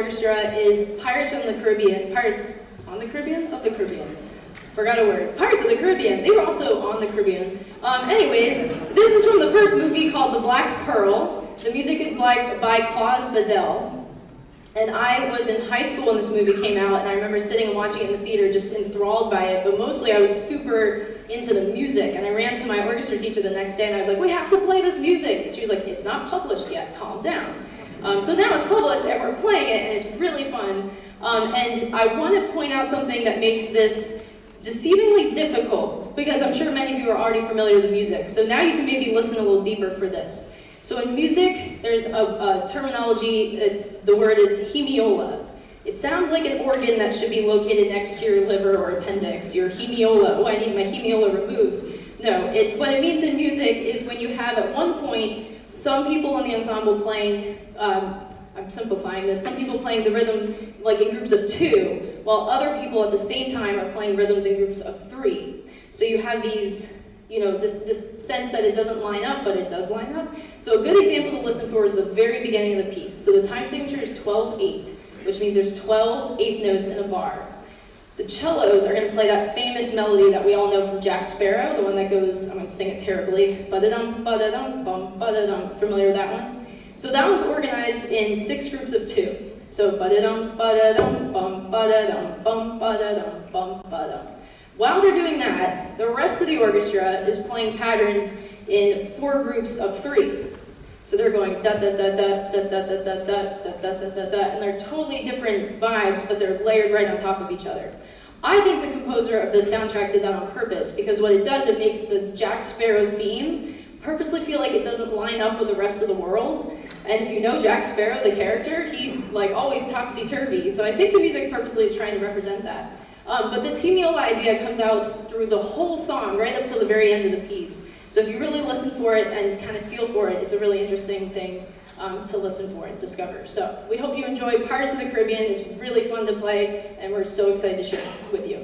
Orchestra is Pirates on the Caribbean. Pirates on the Caribbean? Of the Caribbean. Forgot a word. Pirates of the Caribbean. They were also on the Caribbean. Anyways, this is from the first movie called The Black Pearl. The music is by Claus Badelt. And I was in high school when this movie came out, and I remember sitting and watching it in the theater, just enthralled by it, but mostly I was super into the music, and I ran to my orchestra teacher the next day, and I was like, we have to play this music! And she was like, it's not published yet, calm down. So now it's published, and we're playing it, and it's really fun. And I want to point out something that makes this deceivingly difficult, because I'm sure many of you are already familiar with the music, so now you can maybe listen a little deeper for this. So in music, there's a terminology, the word is hemiola. It sounds like an organ that should be located next to your liver or appendix, your hemiola. Oh, I need my hemiola removed. No, what it means in music is when you have at one point some people in the ensemble playing, I'm simplifying this, some people playing the rhythm like in groups of 2, while other people at the same time are playing rhythms in groups of 3. So you have these, this sense that it doesn't line up, but it does line up. So a good example to listen for is the very beginning of the piece. So the time signature is 12/8, which means there's 12 eighth notes in a bar. The cellos are going to play that famous melody that we all know from Jack Sparrow, the one that goes, I'm going to sing it terribly, ba-da-dum, ba-da-dum, bum, ba-da-dum. Familiar with that one? So that one's organized in 6 groups of 2. So ba-da-dum, ba-da-dum, bum, ba-da-dum, bum, ba-da-dum, bum, ba-dum. While they're doing that, the rest of the orchestra is playing patterns in 4 groups of 3. So they're going da da da da da da da da da da da da da da, and they're totally different vibes, but they're layered right on top of each other. I think the composer of the soundtrack did that on purpose, because what it does, it makes the Jack Sparrow theme purposely feel like it doesn't line up with the rest of the world. And if you know Jack Sparrow, the character, he's like always topsy-turvy. So I think the music purposely is trying to represent that. But this hemiola idea comes out through the whole song, right up till the very end of the piece. So if you really listen for it and kind of feel for it, it's a really interesting thing to listen for and discover. So we hope you enjoy Pirates of the Caribbean. It's really fun to play, and we're so excited to share it with you.